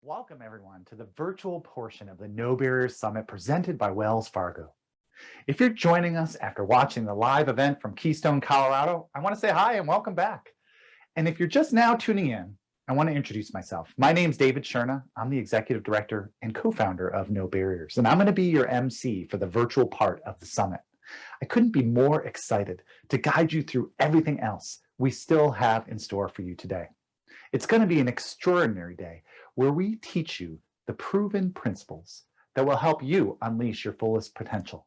Welcome everyone to the virtual portion of the No Barriers Summit presented by Wells Fargo. If you're joining us after watching the live event from Keystone, Colorado, I want to say hi and welcome back. And if you're just now tuning in, I want to introduce myself. My name's David Sherna. I'm the executive director and co-founder of No Barriers, and I'm going to be your MC for the virtual part of the summit. I couldn't be more excited to guide you through everything else we still have in store for you today. It's going to be an extraordinary day where we teach you the proven principles that will help you unleash your fullest potential.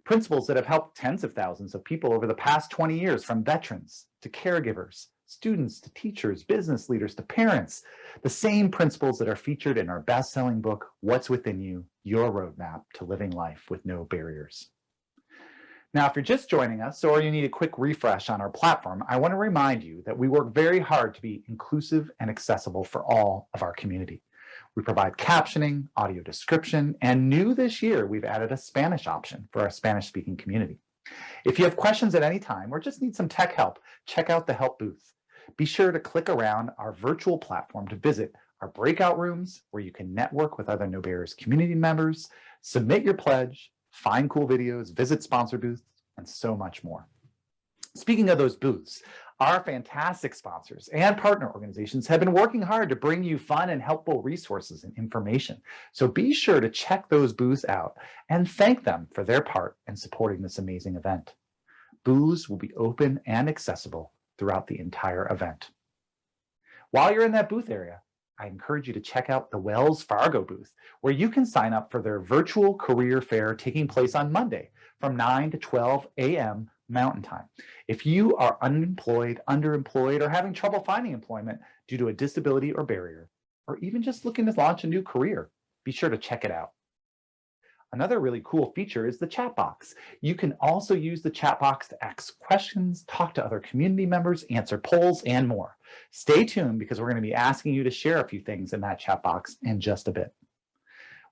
Principles that have helped tens of thousands of people over the past 20 years, from veterans to caregivers, students to teachers, business leaders to parents. The same principles that are featured in our best-selling book, What's Within You, Your Roadmap to Living Life with No Barriers. Now, if you're just joining us or you need a quick refresh on our platform, I want to remind you that we work very hard to be inclusive and accessible for all of our community. We provide captioning, audio description, and new this year, we've added a Spanish option for our Spanish-speaking community. If you have questions at any time or just need some tech help, check out the help booth. Be sure to click around our virtual platform to visit our breakout rooms where you can network with other No Barriers community members, submit your pledge, find cool videos, visit sponsor booths, and so much more. Speaking of those booths, our fantastic sponsors and partner organizations have been working hard to bring you fun and helpful resources and information. So be sure to check those booths out and thank them for their part in supporting this amazing event. Booths will be open and accessible throughout the entire event. While you're in that booth area, I encourage you to check out the Wells Fargo booth, where you can sign up for their virtual career fair taking place on Monday from 9 to 12 a.m. Mountain Time. If you are unemployed, underemployed, or having trouble finding employment due to a disability or barrier, or even just looking to launch a new career, be sure to check it out. Another really cool feature is the chat box. You can also use the chat box to ask questions, talk to other community members, answer polls, and more. Stay tuned because we're going to be asking you to share a few things in that chat box in just a bit.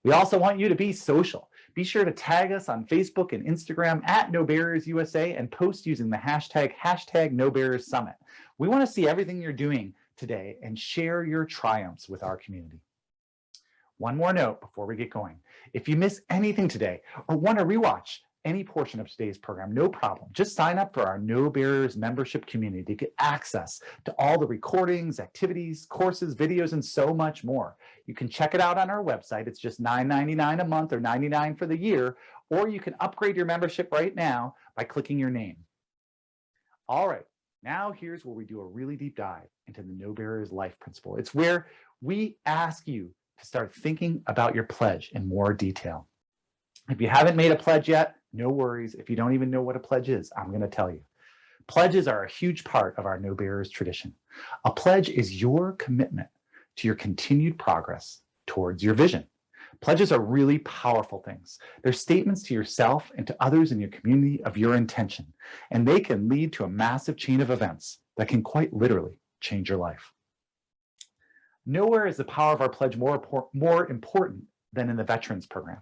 We also want you to be social. Be sure to tag us on Facebook and Instagram at No Barriers USA and post using the hashtag #NoBarriersSummit. We want to see everything you're doing today and share your triumphs with our community. One more note before we get going. If you miss anything today or want to rewatch any portion of today's program, no problem. Just sign up for our No Barriers membership community to get access to all the recordings, activities, courses, videos, and so much more. You can check it out on our website. It's just $9.99 a month or $99 for the year, or you can upgrade your membership right now by clicking your name. All right, now here's where we do a really deep dive into the No Barriers life principle. It's where we ask you to start thinking about your pledge in more detail. If you haven't made a pledge yet, no worries. If you don't even know what a pledge is, I'm going to tell you. Pledges are a huge part of our No Barriers tradition. A pledge is your commitment to your continued progress towards your vision. Pledges are really powerful things. They're statements to yourself and to others in your community of your intention, and they can lead to a massive chain of events that can quite literally change your life. Nowhere is the power of our pledge more important than in the Veterans Program.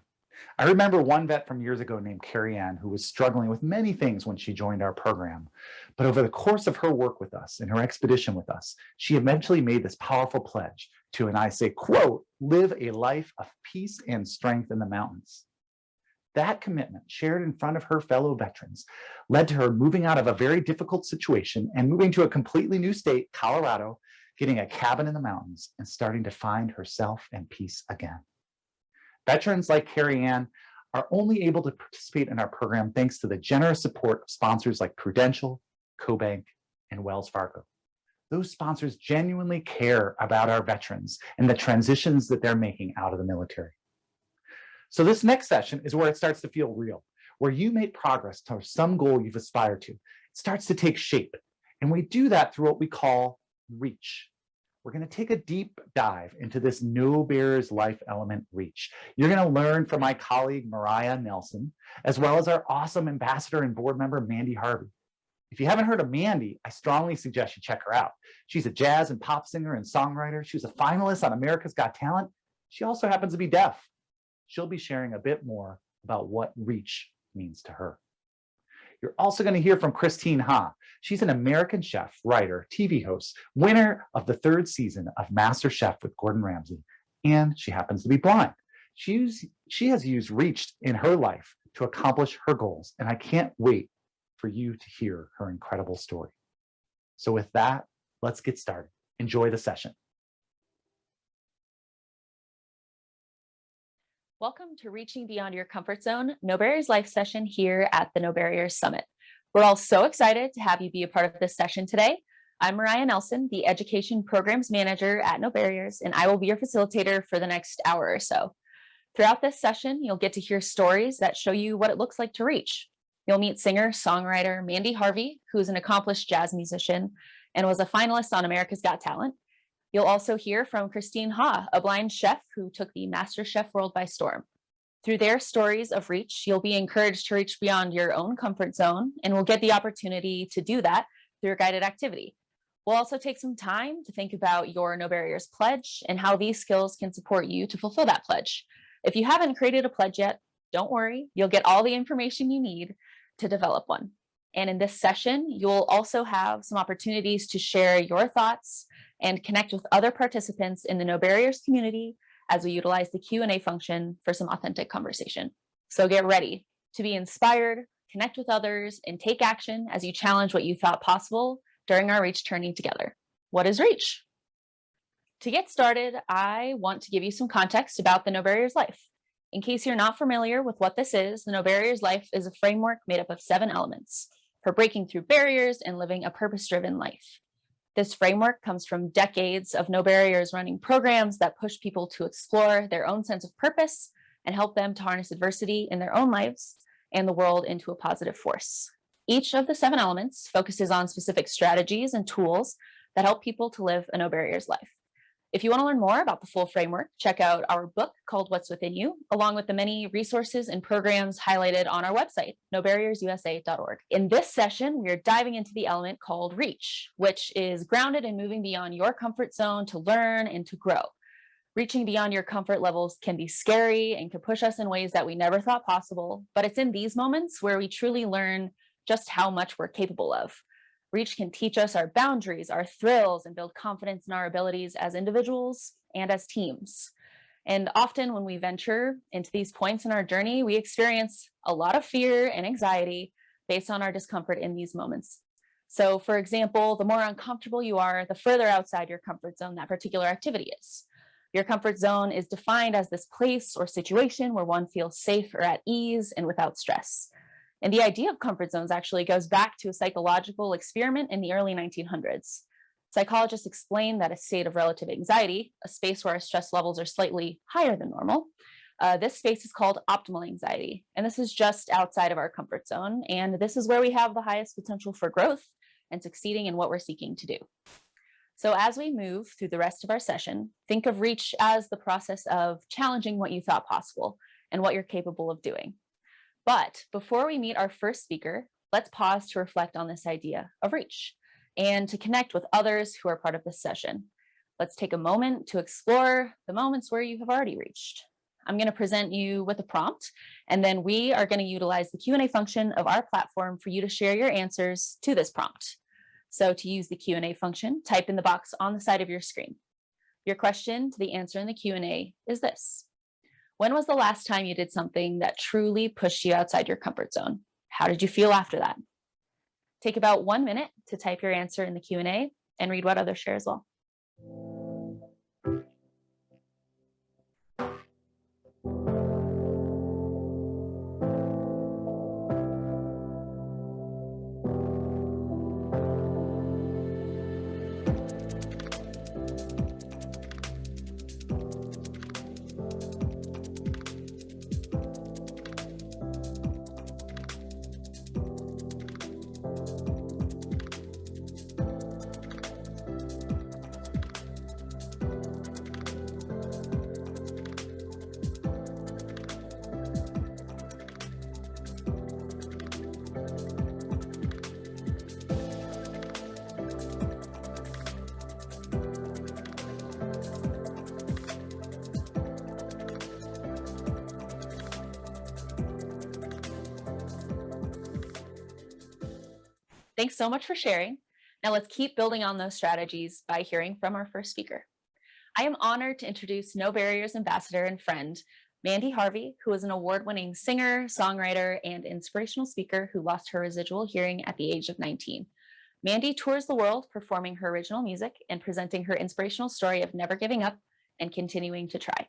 I remember one vet from years ago named Carrie Ann who was struggling with many things when she joined our program. But over the course of her work with us and her expedition with us, she eventually made this powerful pledge to, and I say, quote, live a life of peace and strength in the mountains. That commitment, shared in front of her fellow veterans, led to her moving out of a very difficult situation and moving to a completely new state, Colorado, getting a cabin in the mountains and starting to find herself and peace again. Veterans like Carrie Ann are only able to participate in our program thanks to the generous support of sponsors like Prudential, CoBank, and Wells Fargo. Those sponsors genuinely care about our veterans and the transitions that they're making out of the military. So this next session is where it starts to feel real, where you make progress towards some goal you've aspired to. It starts to take shape. And we do that through what we call reach. We're going to take a deep dive into this No Barriers life element reach. You're going to learn from my colleague, Mariah Nelson, as well as our awesome ambassador and board member, Mandy Harvey. If you haven't heard of Mandy, I strongly suggest you check her out. She's a jazz and pop singer and songwriter. She was a finalist on America's Got Talent. She also happens to be deaf. She'll be sharing a bit more about what reach means to her. You're also going to hear from Christine Ha. She's an American chef, writer, TV host, winner of the 3rd season of Master Chef with Gordon Ramsay, and she happens to be blind. She has used reach in her life to accomplish her goals, and I can't wait for you to hear her incredible story. So with that, let's get started. Enjoy the session. Welcome to Reaching Beyond Your Comfort Zone, No Barriers Life session here at the No Barriers Summit. We're all so excited to have you be a part of this session today. I'm Mariah Nelson, the Education Programs Manager at No Barriers, and I will be your facilitator for the next hour or so. Throughout this session, you'll get to hear stories that show you what it looks like to reach. You'll meet singer-songwriter Mandy Harvey, who's an accomplished jazz musician and was a finalist on America's Got Talent. You'll also hear from Christine Ha, a blind chef who took the Master Chef world by storm. Through their stories of reach, you'll be encouraged to reach beyond your own comfort zone, and will get the opportunity to do that through a guided activity. We'll also take some time to think about your No Barriers pledge and how these skills can support you to fulfill that pledge. If you haven't created a pledge yet, don't worry, you'll get all the information you need to develop one. And in this session, you'll also have some opportunities to share your thoughts and connect with other participants in the No Barriers community as we utilize the Q&A function for some authentic conversation. So get ready to be inspired, connect with others, and take action as you challenge what you thought possible during our Reach Turning Together. What is Reach? To get started, I want to give you some context about the No Barriers Life. In case you're not familiar with what this is, the No Barriers Life is a framework made up of 7 elements for breaking through barriers and living a purpose-driven life. This framework comes from decades of No Barriers running programs that push people to explore their own sense of purpose and help them to harness adversity in their own lives and the world into a positive force. Each of the 7 elements focuses on specific strategies and tools that help people to live a No Barriers life. If you want to learn more about the full framework, check out our book called What's Within You, along with the many resources and programs highlighted on our website, nobarriersusa.org. In this session, we are diving into the element called reach, which is grounded in moving beyond your comfort zone to learn and to grow. Reaching beyond your comfort levels can be scary and can push us in ways that we never thought possible, but it's in these moments where we truly learn just how much we're capable of. Reach can teach us our boundaries, our thrills, and build confidence in our abilities as individuals and as teams. And often when we venture into these points in our journey, we experience a lot of fear and anxiety based on our discomfort in these moments. So for example, the more uncomfortable you are, the further outside your comfort zone that particular activity is. Your comfort zone is defined as this place or situation where one feels safe or at ease and without stress. And the idea of comfort zones actually goes back to a psychological experiment in the early 1900s. Psychologists explained that a state of relative anxiety, a space where our stress levels are slightly higher than normal, this space is called optimal anxiety. And this is just outside of our comfort zone. And this is where we have the highest potential for growth and succeeding in what we're seeking to do. So as we move through the rest of our session, think of reach as the process of challenging what you thought possible and what you're capable of doing. But before we meet our first speaker, let's pause to reflect on this idea of reach and to connect with others who are part of this session. Let's take a moment to explore the moments where you have already reached. I'm going to present you with a prompt, and then we are going to utilize the Q&A function of our platform for you to share your answers to this prompt. So to use the Q&A function, type in the box on the side of your screen. Your question to the answer in the Q&A is this: when was the last time you did something that truly pushed you outside your comfort zone? How did you feel after that? Take about 1 minute to type your answer in the Q&A and read what others share as well. Thanks so much for sharing. Now let's keep building on those strategies by hearing from our first speaker. I am honored to introduce No Barriers ambassador and friend, Mandy Harvey, who is an award-winning singer, songwriter, and inspirational speaker who lost her residual hearing at the age of 19. Mandy tours the world performing her original music and presenting her inspirational story of never giving up and continuing to try.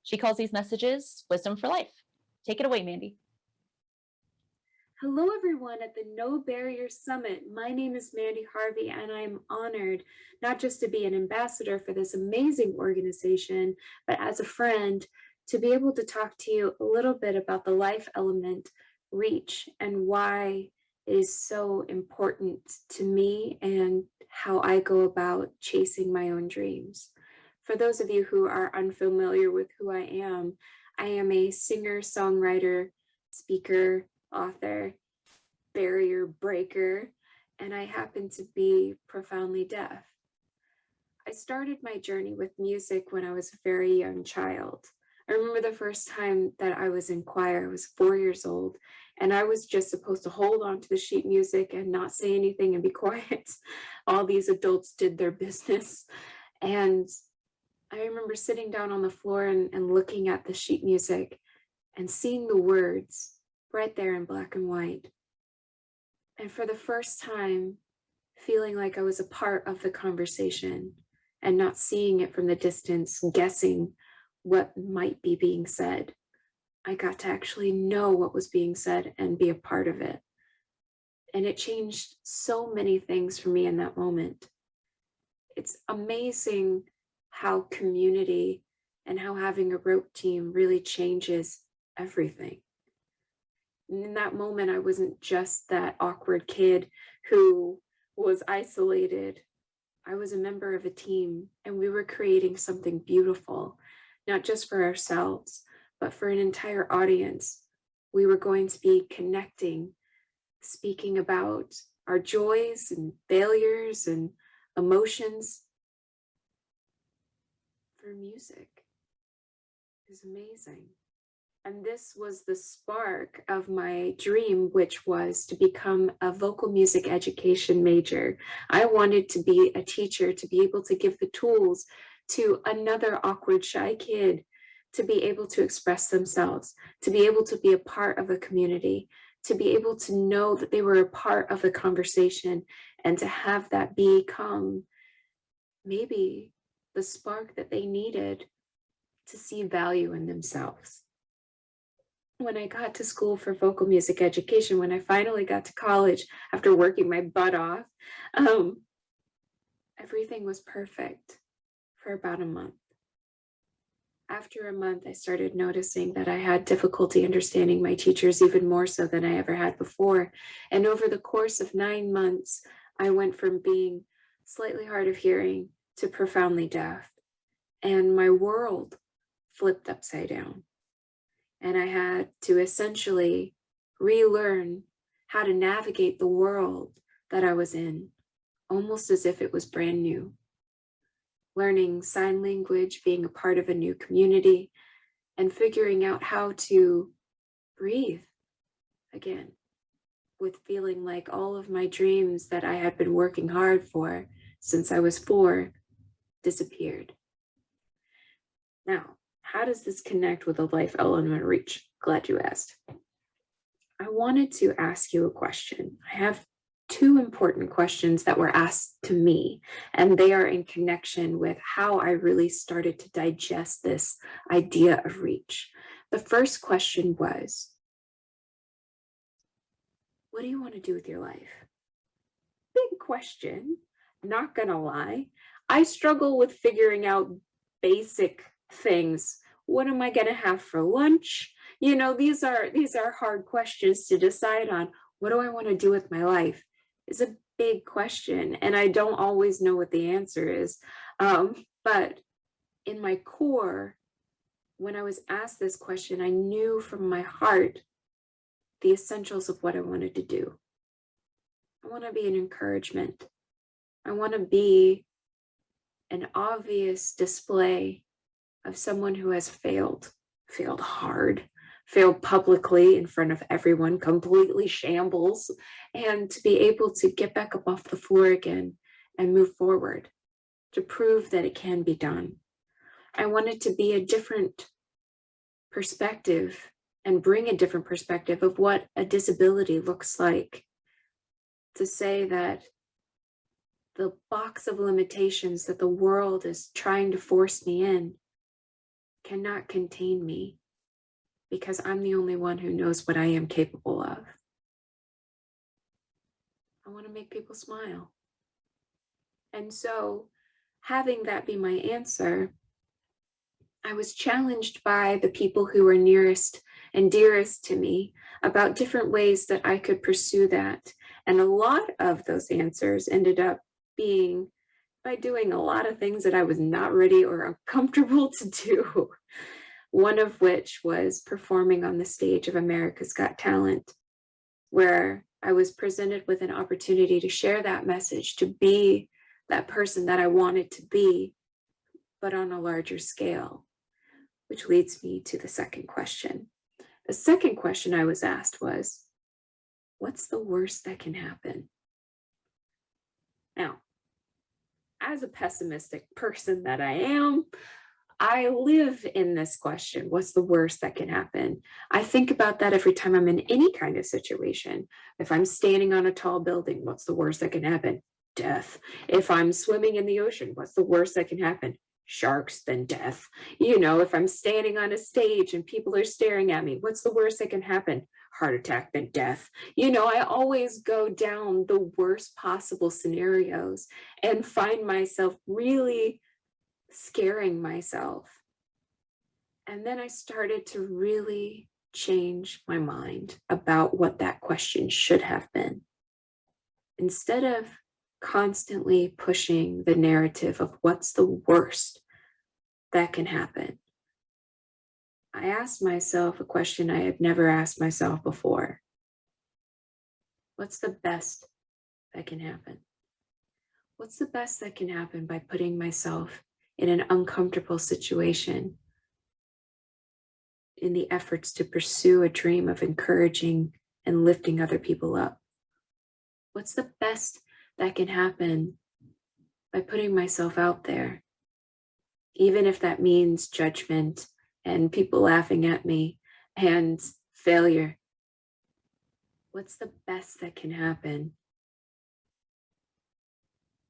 She calls these messages wisdom for life. Take it away, Mandy. Hello, everyone at the No Barriers Summit. My name is Mandy Harvey, and I'm honored not just to be an ambassador for this amazing organization, but as a friend, to be able to talk to you a little bit about the life element, reach, and why it is so important to me and how I go about chasing my own dreams. For those of you who are unfamiliar with who I am a singer, songwriter, speaker, author, barrier breaker, and I happen to be profoundly deaf. I started my journey with music when I was a very young child. I remember the first time that I was in choir. I was 4 years old, and I was just supposed to hold on to the sheet music and not say anything and be quiet. All these adults did their business. And I remember sitting down on the floor and looking at the sheet music and seeing the words right there in black and white. And for the first time, feeling like I was a part of the conversation and not seeing it from the distance, guessing what might be being said. I got to actually know what was being said and be a part of it. And it changed so many things for me in that moment. It's amazing how community and how having a rope team really changes everything. In that moment, I wasn't just that awkward kid who was isolated. I was a member of a team, and we were creating something beautiful, not just for ourselves, but for an entire audience. We were going to be connecting, speaking about our joys and failures and emotions for music. It was amazing. And this was the spark of my dream, which was to become a vocal music education major. I wanted to be a teacher, to be able to give the tools to another awkward, shy kid to be able to express themselves, to be able to be a part of a community, to be able to know that they were a part of the conversation, and to have that become maybe the spark that they needed to see value in themselves. When I got to school for vocal music education, when I finally got to college after working my butt off, everything was perfect for about a month. After a month, I started noticing that I had difficulty understanding my teachers even more so than I ever had before. And over the course of 9 months, I went from being slightly hard of hearing to profoundly deaf. And my world flipped upside down. And I had to essentially relearn how to navigate the world that I was in, almost as if it was brand new. Learning sign language, being a part of a new community, and figuring out how to breathe again, with feeling like all of my dreams that I had been working hard for since I was 4 disappeared. Now, how does this connect with a life element reach? Glad you asked. I wanted to ask you a question. I have 2 important questions that were asked to me, and they are in connection with how I really started to digest this idea of reach. The first question was, what do you want to do with your life? Big question, not gonna lie. I struggle with figuring out basic things. What am I gonna have for lunch? You know, these are hard questions to decide on. What do I want to do with my life? Is a big question, and I don't always know what the answer is. But in my core, when I was asked this question, I knew from my heart the essentials of what I wanted to do. I want to be an encouragement. I want to be an obvious display of someone who has failed hard, failed publicly in front of everyone, completely shambles, and to be able to get back up off the floor again and move forward, to prove that it can be done. I wanted to be a different perspective and bring a different perspective of what a disability looks like. To say that the box of limitations that the world is trying to force me in cannot contain me, because I'm the only one who knows what I am capable of. I want to make people smile. And so, having that be my answer, I was challenged by the people who were nearest and dearest to me about different ways that I could pursue that. And a lot of those answers ended up being by doing a lot of things that I was not ready or uncomfortable to do. One of which was performing on the stage of America's Got Talent, where I was presented with an opportunity to share that message, to be that person that I wanted to be, but on a larger scale. Which leads me to the second question. The second question I was asked was, what's the worst that can happen? Now, as a pessimistic person that I am, I live in this question. What's the worst that can happen? I think about that every time I'm in any kind of situation. If I'm standing on a tall building, what's the worst that can happen? Death. If I'm swimming in the ocean, what's the worst that can happen? Sharks, then death. If I'm standing on a stage and people are staring at me, what's the worst that can happen? Heart attack, then death. I always go down the worst possible scenarios and find myself really scaring myself. And then I started to really change my mind about what that question should have been. Instead of constantly pushing the narrative of what's the worst that can happen, I asked myself a question I had never asked myself before. What's the best that can happen? What's the best that can happen by putting myself in an uncomfortable situation in the efforts to pursue a dream of encouraging and lifting other people up? What's the best that can happen by putting myself out there, even if that means judgment and people laughing at me and failure? What's the best that can happen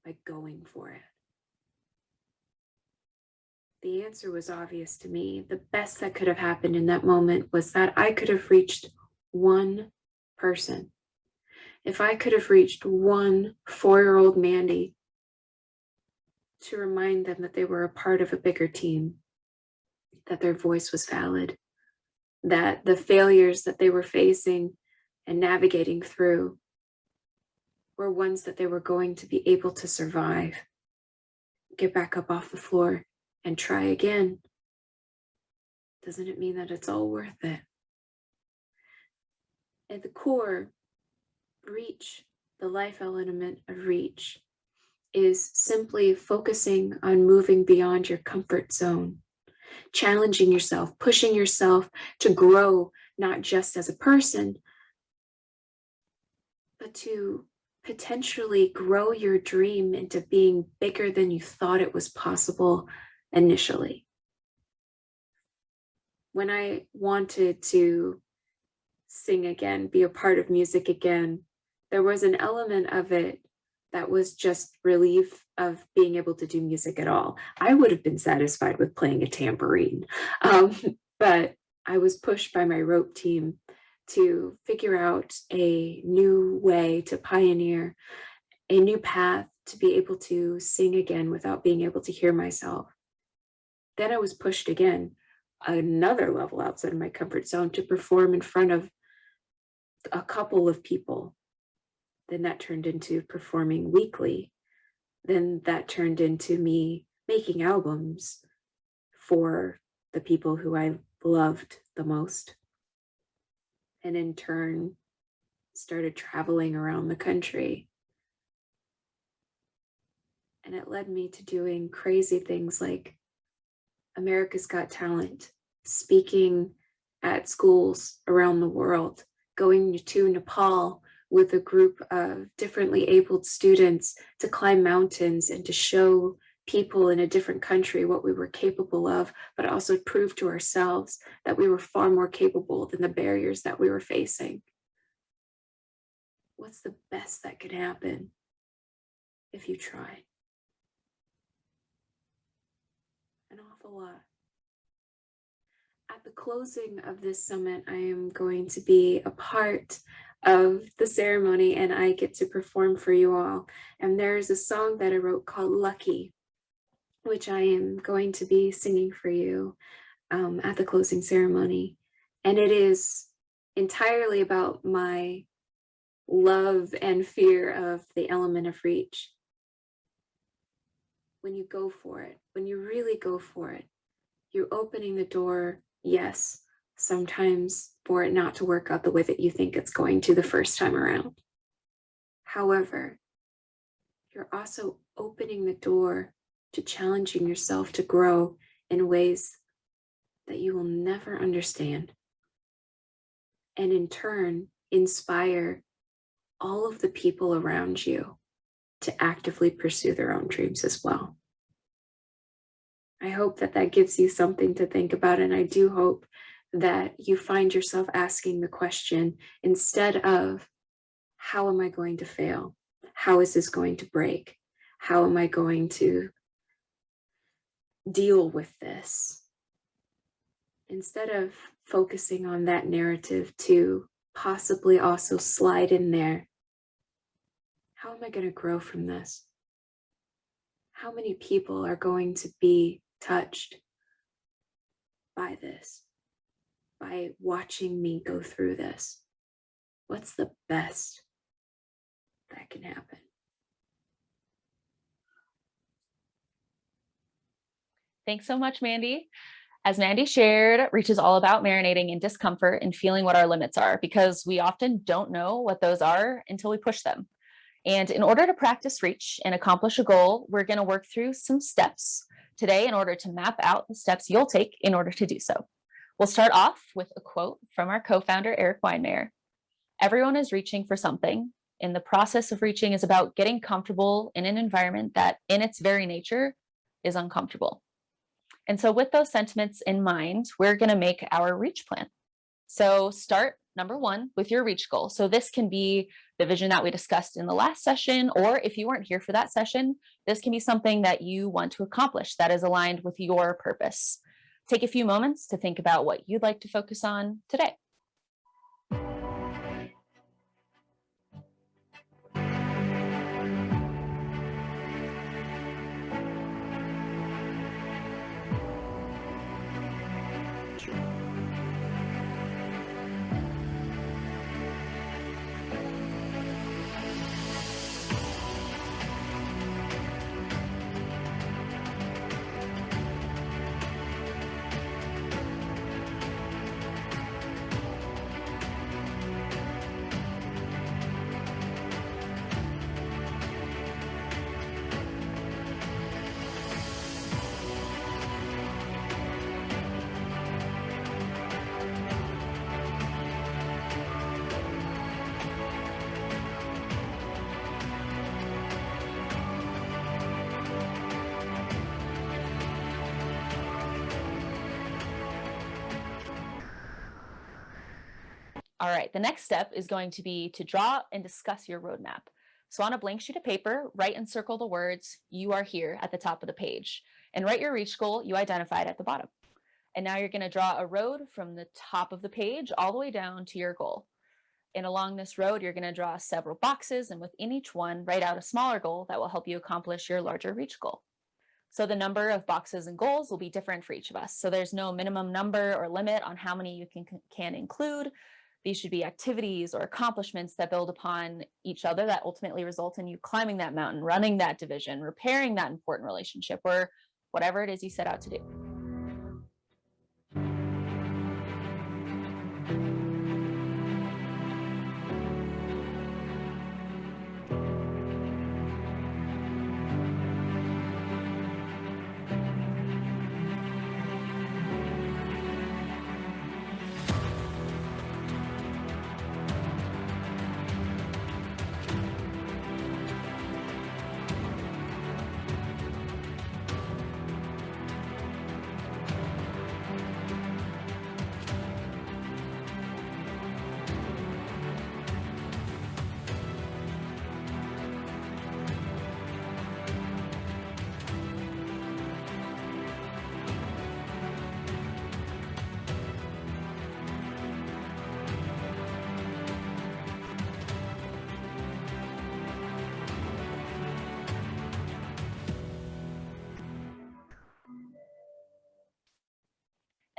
by going for it? The answer was obvious to me. The best that could have happened in that moment was that I could have reached one person. If I could have reached one 4-year-old Mandy to remind them that they were a part of a bigger team, that their voice was valid, that the failures that they were facing and navigating through were ones that they were going to be able to survive, get back up off the floor and try again. Doesn't it mean that it's all worth it? At the core, reach, the life element of reach, is simply focusing on moving beyond your comfort zone, challenging yourself, pushing yourself to grow, not just as a person, but to potentially grow your dream into being bigger than you thought it was possible initially. When I wanted to sing again, be a part of music again, there was an element of it that was just relief of being able to do music at all. I would have been satisfied with playing a tambourine, but I was pushed by my rope team to figure out a new way to pioneer a new path to be able to sing again without being able to hear myself. Then I was pushed again, another level outside of my comfort zone, to perform in front of a couple of people. Then that turned into performing weekly. Then that turned into me making albums for the people who I loved the most. And in turn, started traveling around the country. And it led me to doing crazy things like America's Got Talent, speaking at schools around the world, going to Nepal with a group of differently abled students to climb mountains and to show people in a different country what we were capable of, but also prove to ourselves that we were far more capable than the barriers that we were facing. What's the best that could happen if you try? An awful lot. At the closing of this summit, I am going to be a part of the ceremony and I get to perform for you all. And there's a song that I wrote called Lucky, which I am going to be singing for you at the closing ceremony. And it is entirely about my love and fear of the element of reach. When you go for it, when you really go for it, you're opening the door, yes, sometimes for it not to work out the way that you think it's going to the first time around. However, you're also opening the door to challenging yourself to grow in ways that you will never understand. And in turn, inspire all of the people around you to actively pursue their own dreams as well. I hope that that gives you something to think about. And I do hope that you find yourself asking the question instead of, how am I going to fail? How is this going to break? How am I going to deal with this? Instead of focusing on that narrative, to possibly also slide in there, how am I going to grow from this? How many people are going to be touched by this, by watching me go through this? What's the best that can happen? Thanks so much, Mandy. As Mandy shared, Reach is all about marinating in discomfort and feeling what our limits are, because we often don't know what those are until we push them. And in order to practice Reach and accomplish a goal, we're going to work through some steps today in order to map out the steps you'll take in order to do so. We'll start off with a quote from our co-founder, Eric Weinmayer. Everyone is reaching for something, and the process of reaching is about getting comfortable in an environment that in its very nature is uncomfortable. And so with those sentiments in mind, we're going to make our Reach plan. So start, number one, with your Reach goal. So this can be the vision that we discussed in the last session, or if you weren't here for that session, this can be something that you want to accomplish that is aligned with your purpose. Take a few moments to think about what you'd like to focus on today. All right, the next step is going to be to draw and discuss your roadmap. So on a blank sheet of paper, write and circle the words, "You are here" at the top of the page, and write your Reach goal you identified at the bottom. And now you're going to draw a road from the top of the page all the way down to your goal. And along this road, you're going to draw several boxes, and within each one, write out a smaller goal that will help you accomplish your larger Reach goal. So the number of boxes and goals will be different for each of us. So there's no minimum number or limit on how many you can include. These should be activities or accomplishments that build upon each other that ultimately result in you climbing that mountain, running that division, repairing that important relationship, or whatever it is you set out to do.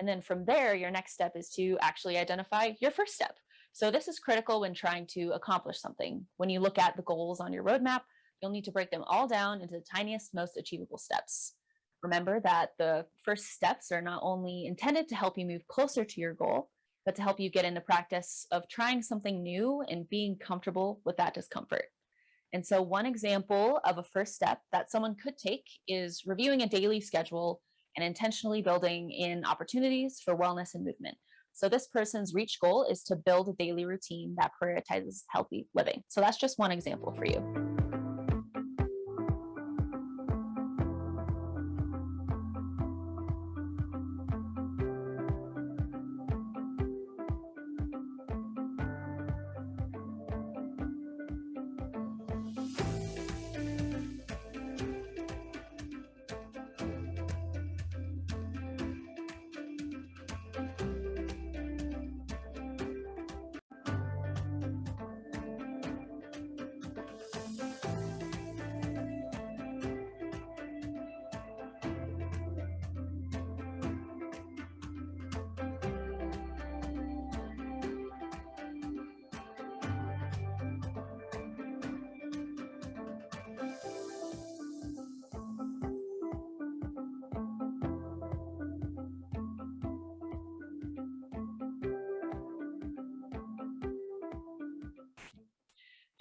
And then from there, your next step is to actually identify your first step. So this is critical when trying to accomplish something. When you look at the goals on your roadmap, you'll need to break them all down into the tiniest, most achievable steps. Remember that the first steps are not only intended to help you move closer to your goal, but to help you get in the practice of trying something new and being comfortable with that discomfort. And so one example of a first step that someone could take is reviewing a daily schedule and intentionally building in opportunities for wellness and movement. So this person's reach goal is to build a daily routine that prioritizes healthy living. So that's just one example for you.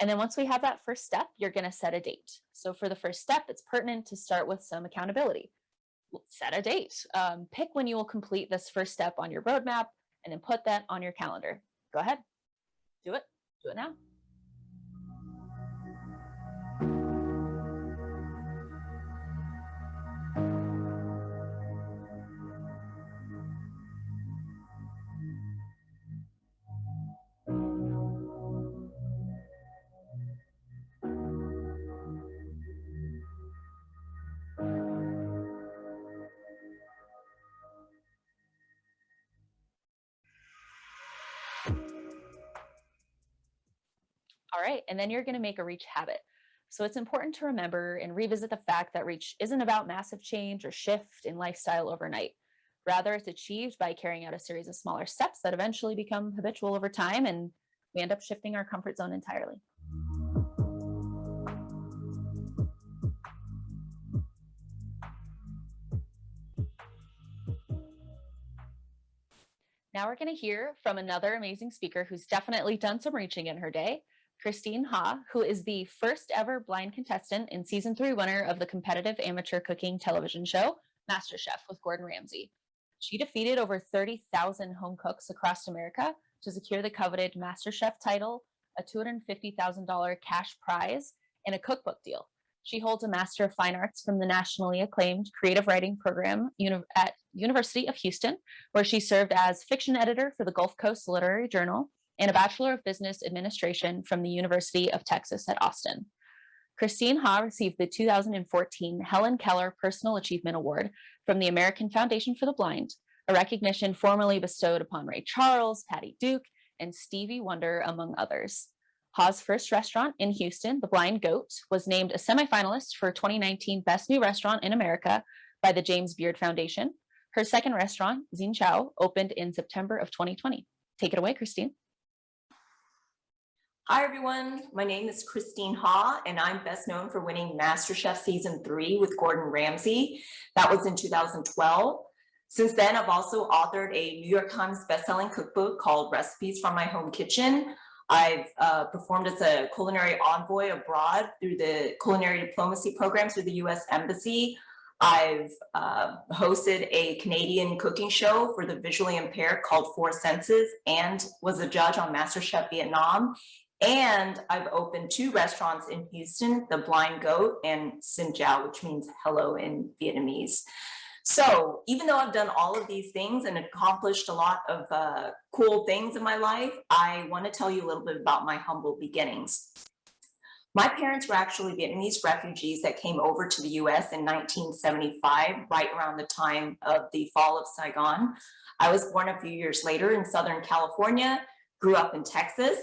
And then once we have that first step, you're going to set a date. So for the first step, it's pertinent to start with some accountability. Set a date. Pick when you will complete this first step on your roadmap and then put that on your calendar. Go ahead. Do it. Do it now. All right, and then you're going to make a reach habit. So it's important to remember and revisit the fact that reach isn't about massive change or shift in lifestyle overnight. Rather, it's achieved by carrying out a series of smaller steps that eventually become habitual over time, and we end up shifting our comfort zone entirely. Now we're going to hear from another amazing speaker who's definitely done some reaching in her day, Christine Ha, who is the first ever blind contestant and season 3 winner of the competitive amateur cooking television show, MasterChef with Gordon Ramsay. She defeated over 30,000 home cooks across America to secure the coveted MasterChef title, a $250,000 cash prize, and a cookbook deal. She holds a Master of Fine Arts from the nationally acclaimed creative writing program at University of Houston, where she served as fiction editor for the Gulf Coast Literary Journal, and a Bachelor of Business Administration from the University of Texas at Austin. Christine Ha received the 2014 Helen Keller Personal Achievement Award from the American Foundation for the Blind, a recognition formerly bestowed upon Ray Charles, Patty Duke, and Stevie Wonder, among others. Ha's first restaurant in Houston, The Blind Goat, was named a semifinalist for 2019 Best New Restaurant in America by the James Beard Foundation. Her second restaurant, Xin Chao, opened in September of 2020. Take it away, Christine. Hi, everyone. My name is Christine Ha, and I'm best known for winning MasterChef Season 3 with Gordon Ramsay. That was in 2012. Since then, I've also authored a New York Times bestselling cookbook called Recipes from My Home Kitchen. I've performed as a culinary envoy abroad through the culinary diplomacy programs through the U.S. Embassy. I've hosted a Canadian cooking show for the visually impaired called Four Senses and was a judge on MasterChef Vietnam. And I've opened 2 restaurants in Houston, The Blind Goat and Xin Chao, which means hello in Vietnamese. So even though I've done all of these things and accomplished a lot of cool things in my life, I want to tell you a little bit about my humble beginnings. My parents were actually Vietnamese refugees that came over to the US in 1975, right around the time of the fall of Saigon. I was born a few years later in Southern California, grew up in Texas.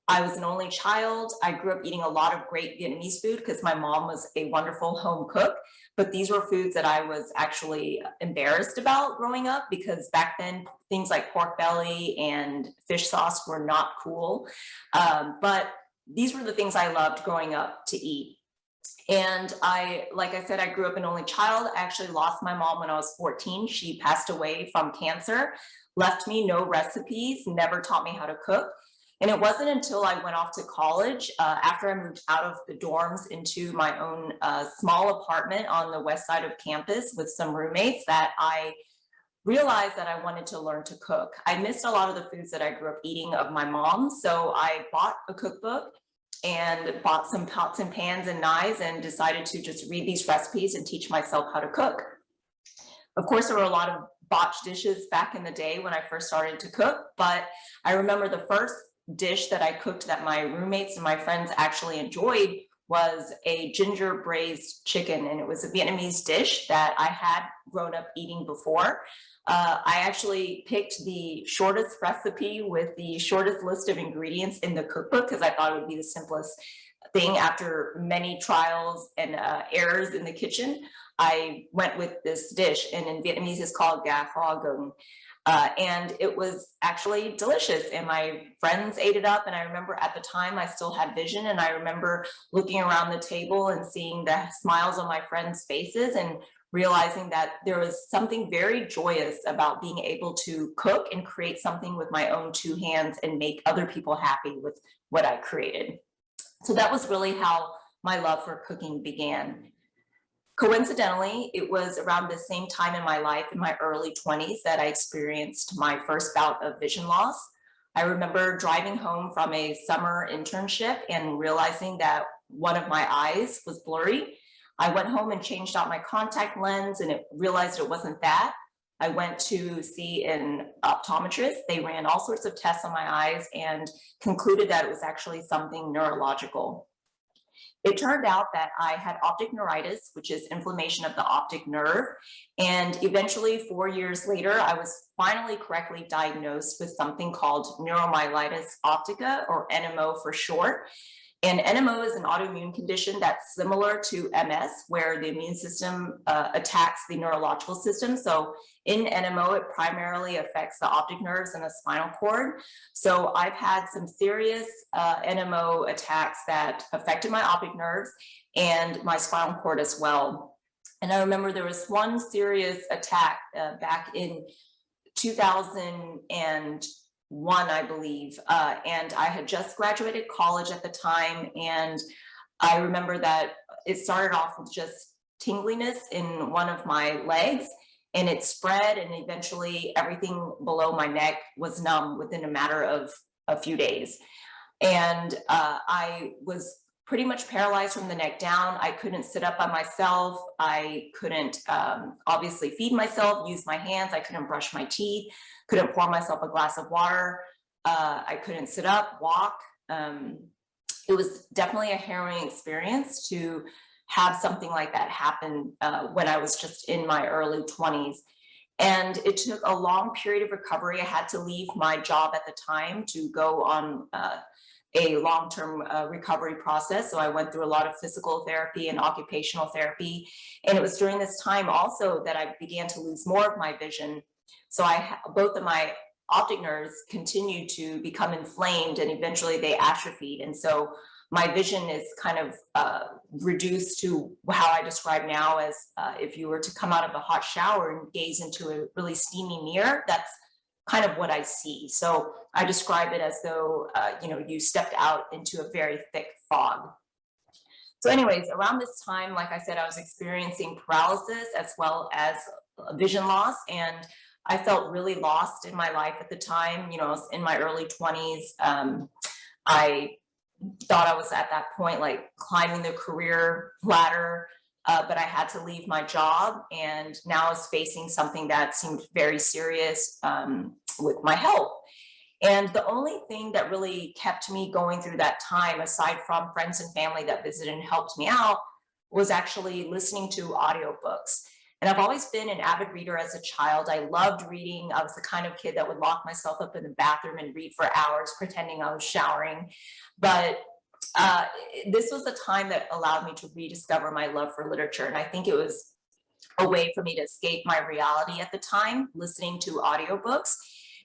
I was an only child. I grew up eating a lot of great Vietnamese food because my mom was a wonderful home cook. But these were foods that I was actually embarrassed about growing up, because back then things like pork belly and fish sauce were not cool. But these were the things I loved growing up to eat. And like I said, I grew up an only child. I actually lost my mom when I was 14. She passed away from cancer, left me no recipes, never taught me how to cook. And it wasn't until I went off to college, after I moved out of the dorms into my own small apartment on the west side of campus with some roommates, that I realized that I wanted to learn to cook. I missed a lot of the foods that I grew up eating of my mom. So I bought a cookbook and bought some pots and pans and knives and decided to just read these recipes and teach myself how to cook. Of course, there were a lot of botched dishes back in the day when I first started to cook, but I remember the first dish that I cooked that my roommates and my friends actually enjoyed was a ginger braised chicken, and it was a Vietnamese dish that I had grown up eating before. I actually picked the shortest recipe with the shortest list of ingredients in the cookbook because I thought it would be the simplest thing. After many trials and errors in the kitchen, I went with this dish, and in Vietnamese it's called gà kho gừng. And it was actually delicious, and my friends ate it up. And I remember at the time I still had vision, and I remember looking around the table and seeing the smiles on my friends' faces and realizing that there was something very joyous about being able to cook and create something with my own two hands and make other people happy with what I created. So that was really how my love for cooking began. Coincidentally, it was around the same time in my life, in my early 20s, that I experienced my first bout of vision loss. I remember driving home from a summer internship and realizing that one of my eyes was blurry. I went home and changed out my contact lens and realized it wasn't that. I went to see an optometrist. They ran all sorts of tests on my eyes and concluded that it was actually something neurological. It turned out that I had optic neuritis, which is inflammation of the optic nerve. And eventually, 4 years later, I was finally correctly diagnosed with something called neuromyelitis optica, or NMO for short. And NMO is an autoimmune condition that's similar to MS, where the immune system attacks the neurological system. So in NMO, it primarily affects the optic nerves and the spinal cord. So I've had some serious NMO attacks that affected my optic nerves and my spinal cord as well. And I remember there was one serious attack back in 2001, I believe, and I had just graduated college at the time, and I remember that it started off with just tingliness in one of my legs, and it spread, and eventually everything below my neck was numb within a matter of a few days. And I was pretty much paralyzed from the neck down. I couldn't sit up by myself. I couldn't obviously feed myself, use my hands. I couldn't brush my teeth, couldn't pour myself a glass of water. I couldn't sit up, walk. It was definitely a harrowing experience to have something like that happen when I was just in my early 20s. And it took a long period of recovery. I had to leave my job at the time to go on a long-term recovery process. So I went through a lot of physical therapy and occupational therapy. And it was during this time also that I began to lose more of my vision. So both of my optic nerves continued to become inflamed, and eventually they atrophied. And so my vision is kind of reduced to how I describe now as if you were to come out of a hot shower and gaze into a really steamy mirror, that's kind of what I see. So I describe it as though you stepped out into a very thick fog. So anyways, around this time, like I said, I was experiencing paralysis as well as vision loss, and I felt really lost in my life at the time. I was in my early 20s. I thought I was at that point, like climbing the career ladder, but I had to leave my job, and now I was facing something that seemed very serious with my health. And the only thing that really kept me going through that time, aside from friends and family that visited and helped me out, was actually listening to audiobooks. And I've always been an avid reader as a child. I loved reading. I was the kind of kid that would lock myself up in the bathroom and read for hours, pretending I was showering. But this was a time that allowed me to rediscover my love for literature. And I think it was a way for me to escape my reality at the time, listening to audiobooks.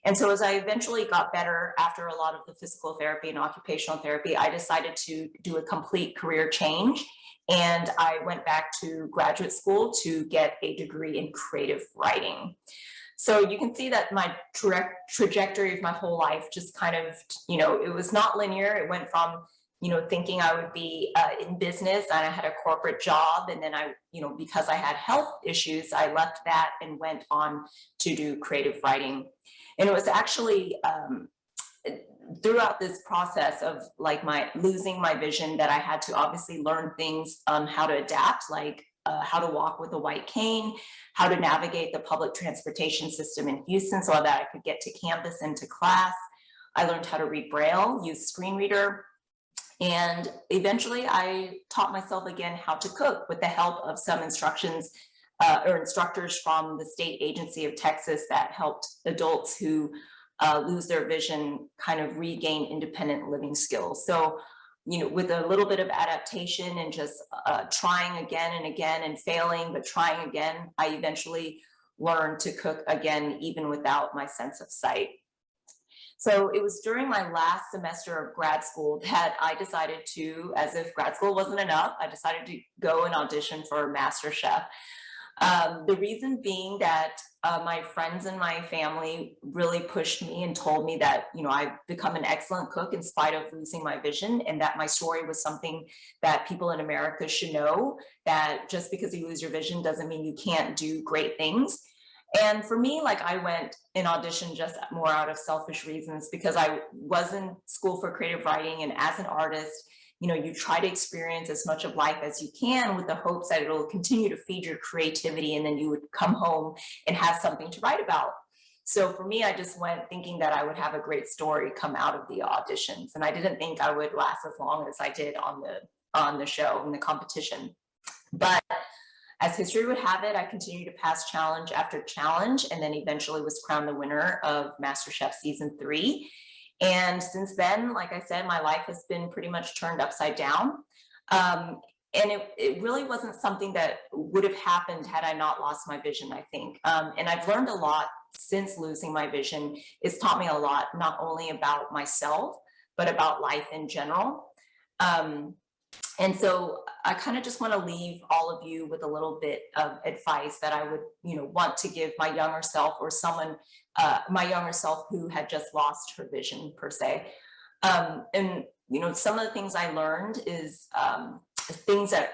And so as I eventually got better after a lot of the physical therapy and occupational therapy, I decided to do a complete career change. And I went back to graduate school to get a degree in creative writing. So you can see that my trajectory of my whole life just kind of, it was not linear. It went from, thinking I would be in business, and I had a corporate job. And then I, because I had health issues, I left that and went on to do creative writing. And it was actually throughout this process of like losing my vision that I had to obviously learn things on how to adapt, like how to walk with a white cane, how to navigate the public transportation system in Houston so that I could get to campus and to class. I learned how to read Braille, use screen reader. And eventually I taught myself again how to cook with the help of some instructors from the state agency of Texas that helped adults who lose their vision kind of regain independent living skills. So, with a little bit of adaptation and just trying again and again and failing, but trying again, I eventually learned to cook again, even without my sense of sight. So it was during my last semester of grad school that I decided to, as if grad school wasn't enough, I decided to go and audition for MasterChef. The reason being that my friends and my family really pushed me and told me that, I've become an excellent cook in spite of losing my vision, and that my story was something that people in America should know, that just because you lose your vision doesn't mean you can't do great things. And for me, like, I went and auditioned just more out of selfish reasons because I was in school for creative writing, and as an artist, you try to experience as much of life as you can with the hopes that it'll continue to feed your creativity, and then you would come home and have something to write about. So for me, I just went thinking that I would have a great story come out of the auditions, and I didn't think I would last as long as I did on the show and the competition. But as history would have it, I continued to pass challenge after challenge, and then eventually was crowned the winner of MasterChef Season 3. And since then, like I said, my life has been pretty much turned upside down. And it really wasn't something that would have happened had I not lost my vision, I think. And I've learned a lot since losing my vision. It's taught me a lot, not only about myself, but about life in general. And so I kind of just want to leave all of you with a little bit of advice that I would, want to give my younger self, or someone, my younger self who had just lost her vision per se. And, some of the things I learned is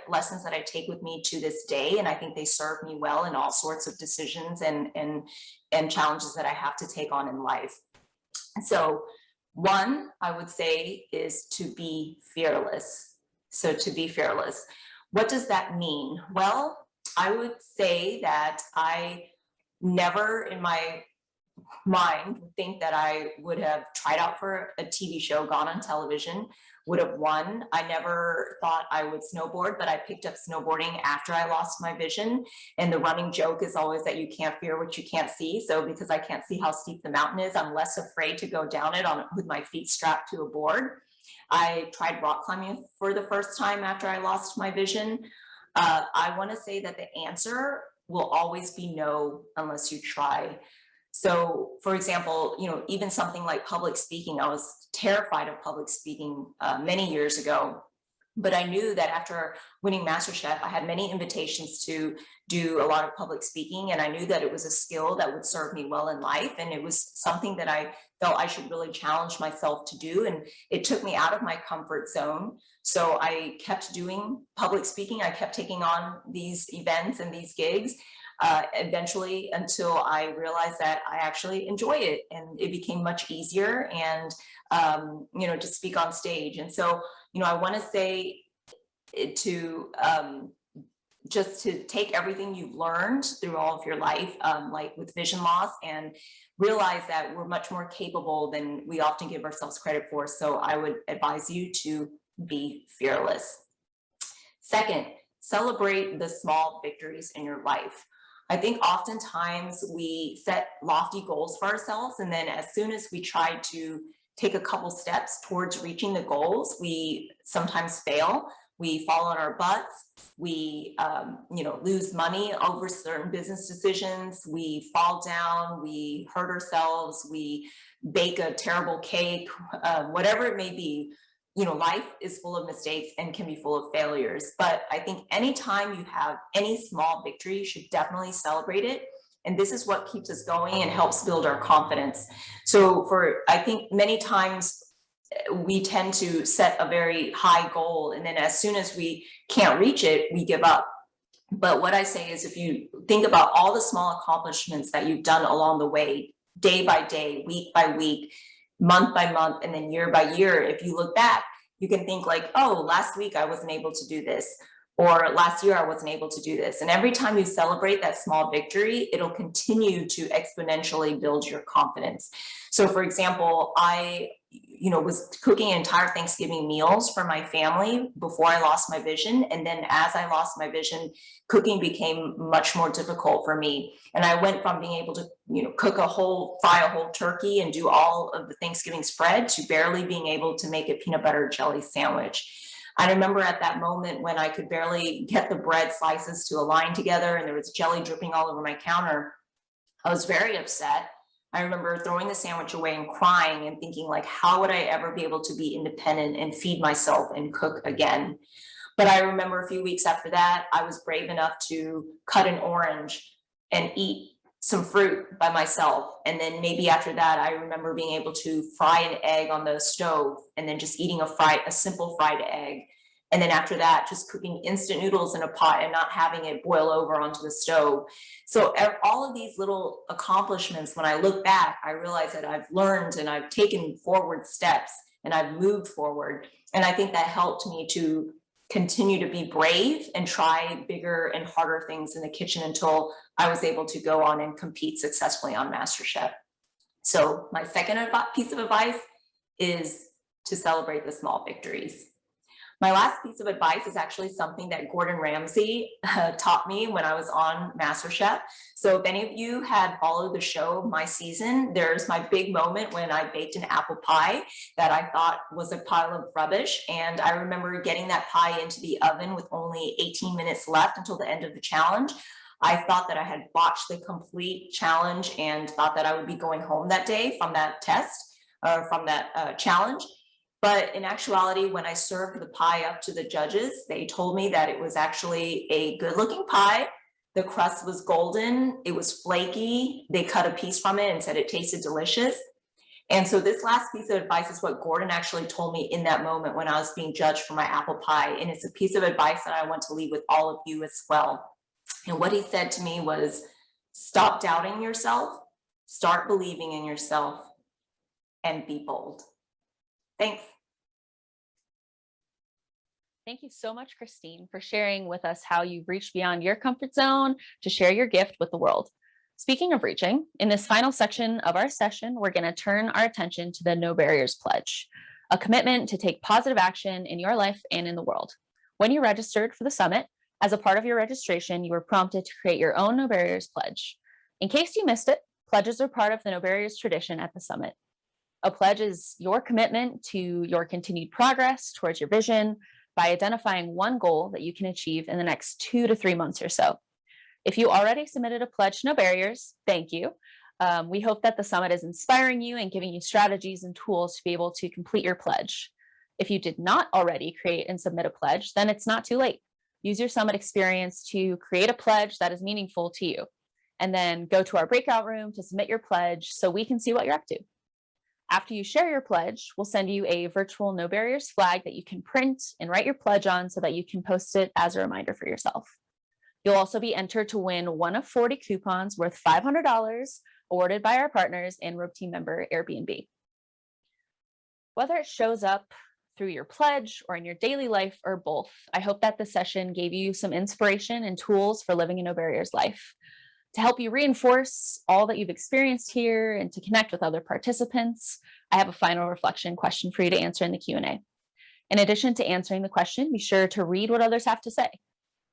lessons that I take with me to this day. And I think they serve me well in all sorts of decisions and challenges that I have to take on in life. So one, I would say, is to be fearless. So to be fearless. What does that mean? Well, I would say that I never in my mind would think that I would have tried out for a TV show, gone on television, would have won. I never thought I would snowboard, but I picked up snowboarding after I lost my vision. And the running joke is always that you can't fear what you can't see. So because I can't see how steep the mountain is, I'm less afraid to go down it with my feet strapped to a board. I tried rock climbing for the first time after I lost my vision. I want to say that the answer will always be no unless you try. So, for example, even something like public speaking, I was terrified of public speaking many years ago. But I knew that after winning MasterChef, I had many invitations to do a lot of public speaking, and I knew that it was a skill that would serve me well in life, and it was something that I felt I should really challenge myself to do, and it took me out of my comfort zone. So I kept doing public speaking. I kept taking on these events and these gigs, eventually until I realized that I actually enjoy it, and it became much easier and to speak on stage. And so I want to say to just to take everything you've learned through all of your life, like with vision loss, and realize that we're much more capable than we often give ourselves credit for. So I would advise you to be fearless. Second, celebrate the small victories in your life. I think oftentimes we set lofty goals for ourselves, and then as soon as we try to take a couple steps towards reaching the goals, we sometimes fail. We fall on our butts. We, lose money over certain business decisions. We fall down. We hurt ourselves. We bake a terrible cake. Whatever it may be. Life is full of mistakes and can be full of failures. But I think anytime you have any small victory, you should definitely celebrate it. And this is what keeps us going and helps build our confidence. So I think many times we tend to set a very high goal, and then as soon as we can't reach it, we give up. But what I say is, if you think about all the small accomplishments that you've done along the way, day by day, week by week, month by month, and then year by year, if you look back, you can think like, oh, last week I wasn't able to do this, or last year I wasn't able to do this. And every time you celebrate that small victory, it'll continue to exponentially build your confidence. So for example, I was cooking entire Thanksgiving meals for my family before I lost my vision. And then as I lost my vision, cooking became much more difficult for me. And I went from being able to, fry a whole turkey and do all of the Thanksgiving spread to barely being able to make a peanut butter jelly sandwich. I remember at that moment when I could barely get the bread slices to align together and there was jelly dripping all over my counter, I was very upset. I remember throwing the sandwich away and crying and thinking like, how would I ever be able to be independent and feed myself and cook again? But I remember a few weeks after that, I was brave enough to cut an orange and eat some fruit by myself. And then maybe after that, I remember being able to fry an egg on the stove and then just eating a simple fried egg. And then after that, just cooking instant noodles in a pot and not having it boil over onto the stove. So all of these little accomplishments, when I look back, I realize that I've learned and I've taken forward steps and I've moved forward. And I think that helped me to continue to be brave and try bigger and harder things in the kitchen until I was able to go on and compete successfully on MasterChef. So my second piece of advice is to celebrate the small victories. My last piece of advice is actually something that Gordon Ramsay taught me when I was on MasterChef. So if any of you had followed the show, my season, there's my big moment when I baked an apple pie that I thought was a pile of rubbish. And I remember getting that pie into the oven with only 18 minutes left until the end of the challenge. I thought that I had botched the complete challenge and thought that I would be going home that day from that test, or from that challenge. But in actuality, when I served the pie up to the judges, they told me that it was actually a good looking pie. The crust was golden, it was flaky. They cut a piece from it and said it tasted delicious. And so this last piece of advice is what Gordon actually told me in that moment when I was being judged for my apple pie. And it's a piece of advice that I want to leave with all of you as well. And what he said to me was, stop doubting yourself, start believing in yourself, and be bold. Thanks. Thank you so much, Christine, for sharing with us how you've reached beyond your comfort zone to share your gift with the world. Speaking of reaching, in this final section of our session, we're going to turn our attention to the No Barriers Pledge, a commitment to take positive action in your life and in the world. When you registered for the summit, as a part of your registration, you were prompted to create your own No Barriers Pledge. In case you missed it, pledges are part of the No Barriers tradition at the summit. A pledge is your commitment to your continued progress towards your vision by identifying one goal that you can achieve in the next 2 to 3 months or so. If you already submitted a pledge to No Barriers, thank you. We hope that the summit is inspiring you and giving you strategies and tools to be able to complete your pledge. If you did not already create and submit a pledge, then it's not too late. Use your summit experience to create a pledge that is meaningful to you, and then go to our breakout room to submit your pledge so we can see what you're up to. After you share your pledge, we'll send you a virtual No Barriers flag that you can print and write your pledge on so that you can post it as a reminder for yourself. You'll also be entered to win one of 40 coupons worth $500 awarded by our partners and Rope Team member Airbnb. Whether it shows up through your pledge or in your daily life or both, I hope that this session gave you some inspiration and tools for living a No Barriers life. To help you reinforce all that you've experienced here and to connect with other participants, I have a final reflection question for you to answer in the Q&A. In addition to answering the question, be sure to read what others have to say.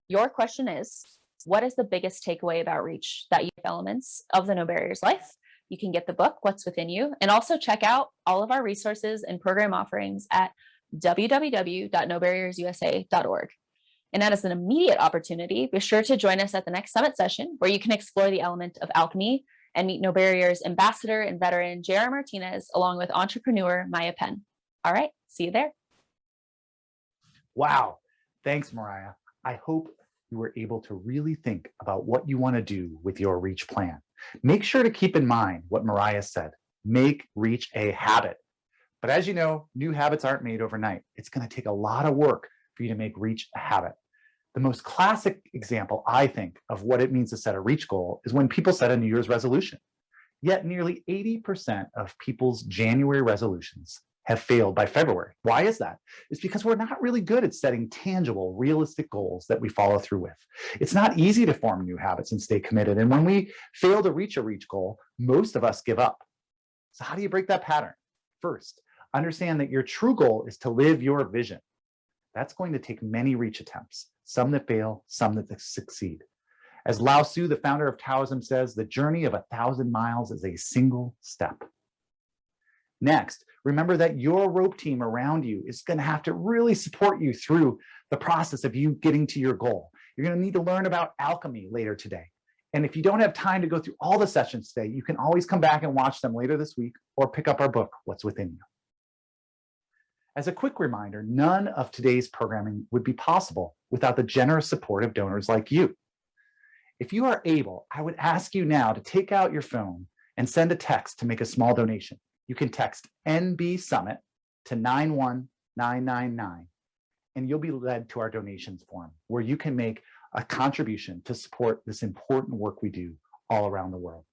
Your question is, what is the biggest takeaway about Reach that you elements of the No Barriers life. You can get the book, What's Within You, and also check out all of our resources and program offerings at www.nobarriersusa.org. And that is an immediate opportunity. Be sure to join us at the next summit session where you can explore the element of alchemy and meet No Barriers ambassador and veteran J.R. Martinez, along with entrepreneur Maya Penn. All right, see you there. Wow. Thanks, Mariah. I hope you were able to really think about what you want to do with your Reach plan. Make sure to keep in mind what Mariah said. Make Reach a habit. But as you know, new habits aren't made overnight. It's going to take a lot of work for you to make Reach a habit. The most classic example, I think, of what it means to set a Reach goal is when people set a New Year's resolution. Yet nearly 80% of people's January resolutions have failed by February. Why is that? It's because we're not really good at setting tangible, realistic goals that we follow through with. It's not easy to form new habits and stay committed. And when we fail to reach a Reach goal, most of us give up. So how do you break that pattern? First, understand that your true goal is to live your vision. That's going to take many Reach attempts, some that fail, some that succeed. As Lao Tzu, the founder of Taoism, says, the journey of 1,000 miles is a single step. Next, remember that your rope team around you is going to have to really support you through the process of you getting to your goal. You're going to need to learn about alchemy later today. And if you don't have time to go through all the sessions today, you can always come back and watch them later this week or pick up our book, What's Within You. As a quick reminder, none of today's programming would be possible without the generous support of donors like you. If you are able, I would ask you now to take out your phone and send a text to make a small donation. You can text NB Summit to 91999, and you'll be led to our donations form where you can make a contribution to support this important work we do all around the world.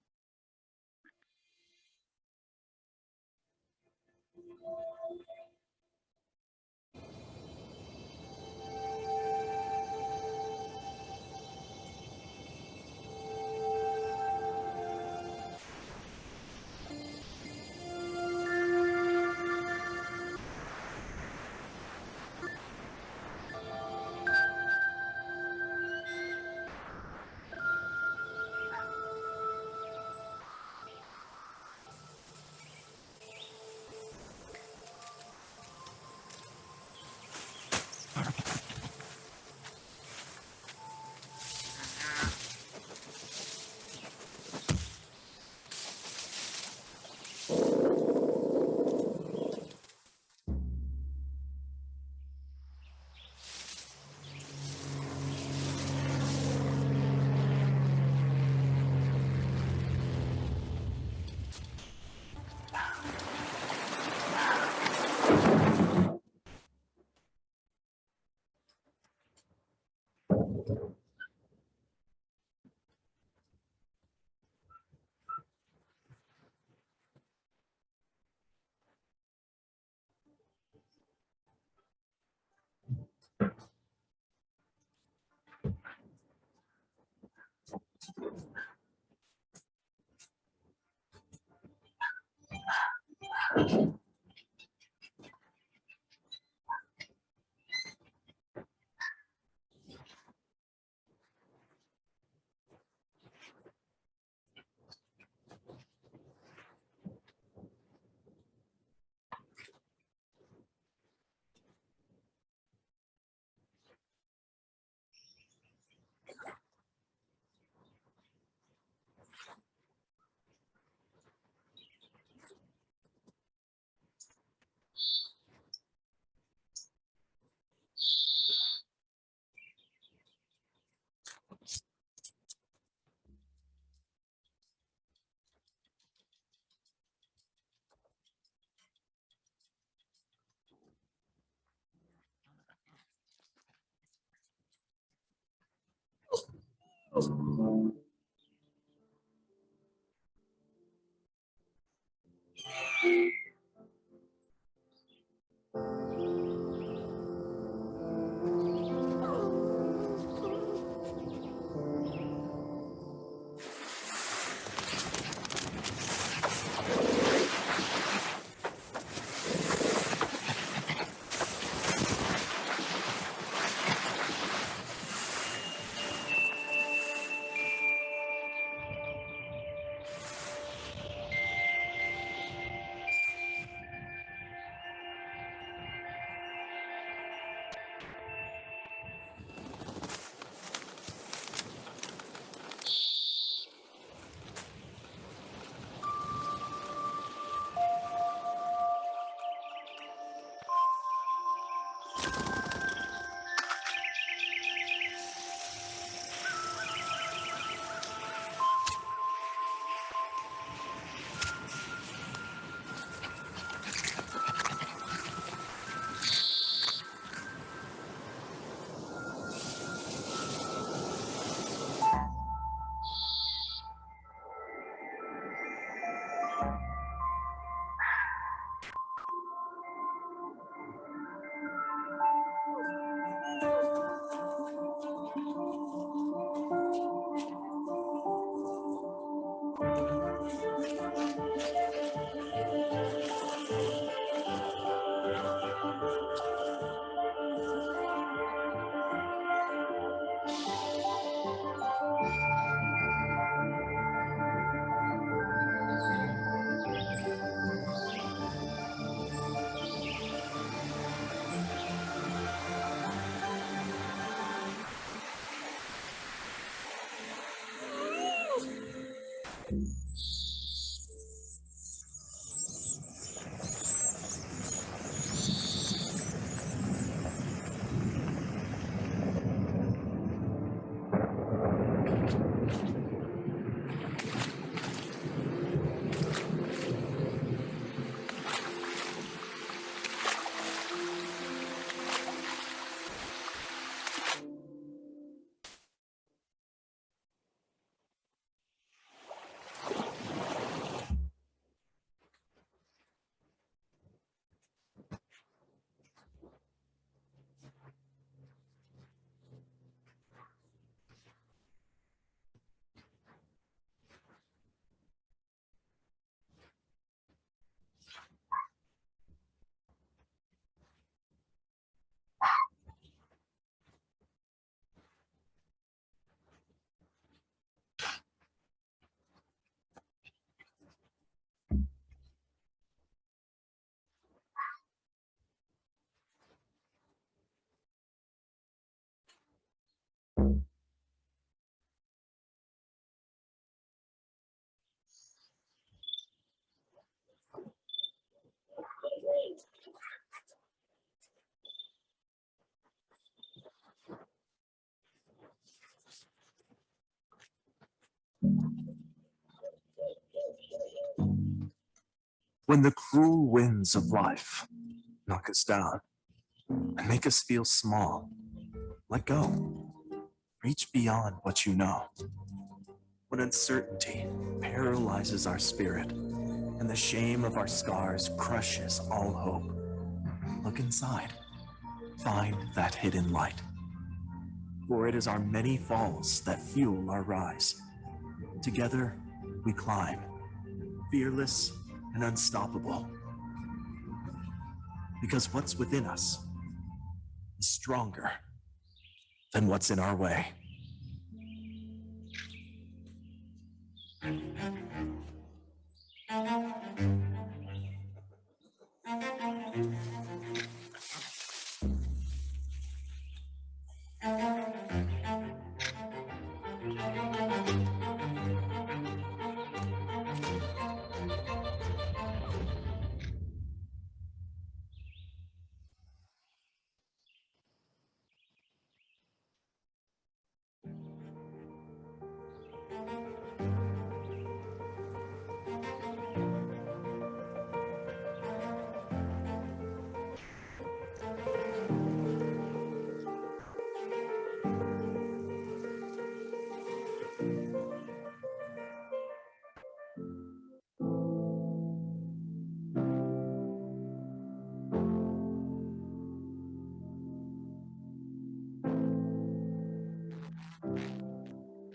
When the cruel winds of life knock us down and make us feel small, let go. Reach beyond what you know. When uncertainty paralyzes our spirit and the shame of our scars crushes all hope, look inside. Find that hidden light. For it is our many falls that fuel our rise. Together we climb, fearless and unstoppable. Because what's within us is stronger than what's in our way.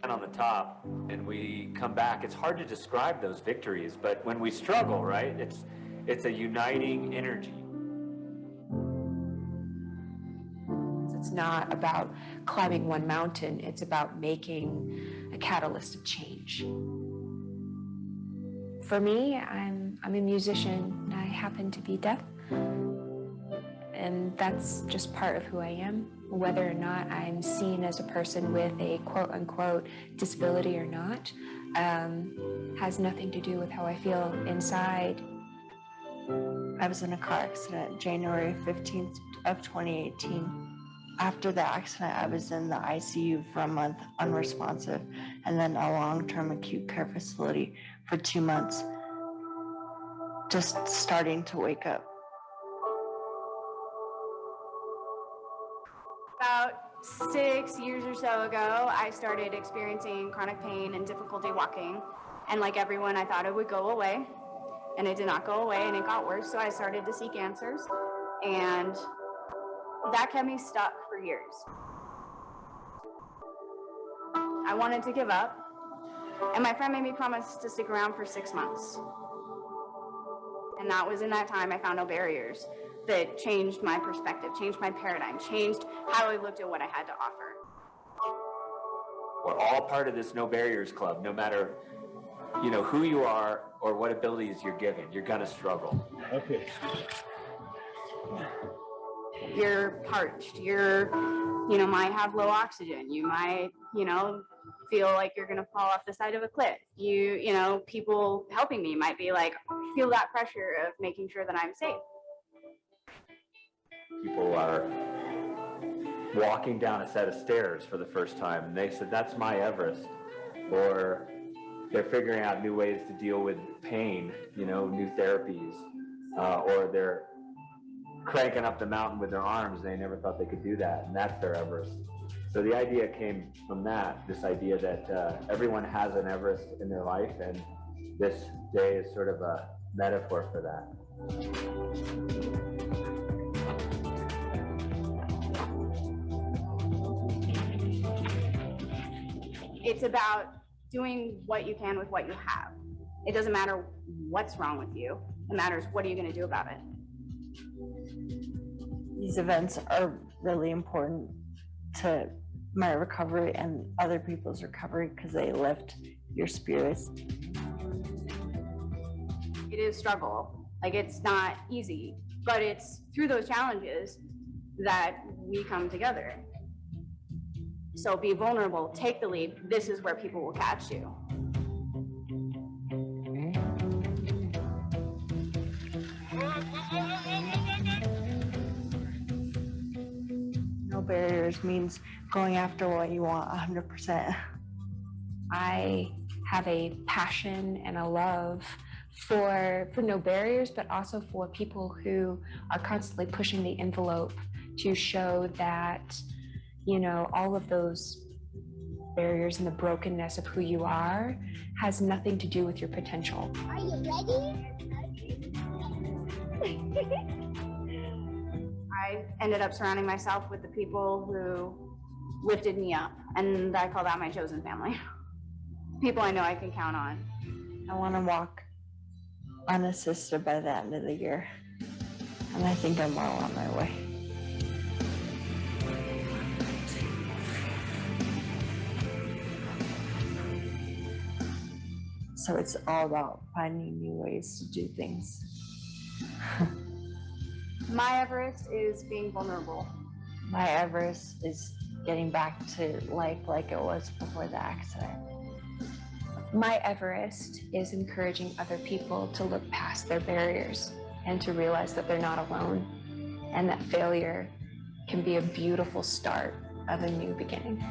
On the top and we come back, it's hard to describe those victories, but when we struggle, right, it's a uniting energy. It's not about climbing one mountain, it's about making a catalyst of change. For me, I'm a musician. I happen to be deaf, and that's just part of who I am. Whether or not I'm seen as a person with a quote-unquote disability or not has nothing to do with how I feel inside. I was in a car accident January 15th of 2018. After the accident, I was in the ICU for a month, unresponsive, and then a long-term acute care facility for 2 months, just starting to wake up. About 6 years or so ago, I started experiencing chronic pain and difficulty walking. And like everyone, I thought it would go away. And it did not go away, and it got worse. So I started to seek answers. And that kept me stuck for years. I wanted to give up. And my friend made me promise to stick around for 6 months. And that was in that time I found No Barriers that changed my perspective, changed my paradigm, changed how I looked at what I had to offer. We're all part of this No Barriers Club. No matter, who you are or what abilities you're given, you're gonna struggle. Okay. You're parched, might have low oxygen, you might, feel like you're gonna fall off the side of a cliff. People helping me might be like, feel that pressure of making sure that I'm safe. People are walking down a set of stairs for the first time and they said, that's my Everest. Or they're figuring out new ways to deal with pain, new therapies, or they're cranking up the mountain with their arms. They never thought they could do that, and that's their Everest. So the idea came from that, this idea that everyone has an Everest in their life, and this day is sort of a metaphor for that. It's about doing what you can with what you have. It doesn't matter what's wrong with you. It matters what are you going to do about it. These events are really important to my recovery and other people's recovery because they lift your spirits. It is struggle. It's not easy, but it's through those challenges that we come together. So be vulnerable, take the leap. This is where people will catch you. No barriers means going after what you want 100%. I have a passion and a love for no barriers, but also for people who are constantly pushing the envelope to show that, you know, all of those barriers and the brokenness of who you are has nothing to do with your potential. Are you ready? I ended up surrounding myself with the people who lifted me up, and I call that my chosen family. People I know I can count on. I want to walk unassisted by the end of the year, and I think I'm well on my way. So it's all about finding new ways to do things. My Everest is being vulnerable. My Everest is getting back to life like it was before the accident. My Everest is encouraging other people to look past their barriers and to realize that they're not alone and that failure can be a beautiful start of a new beginning.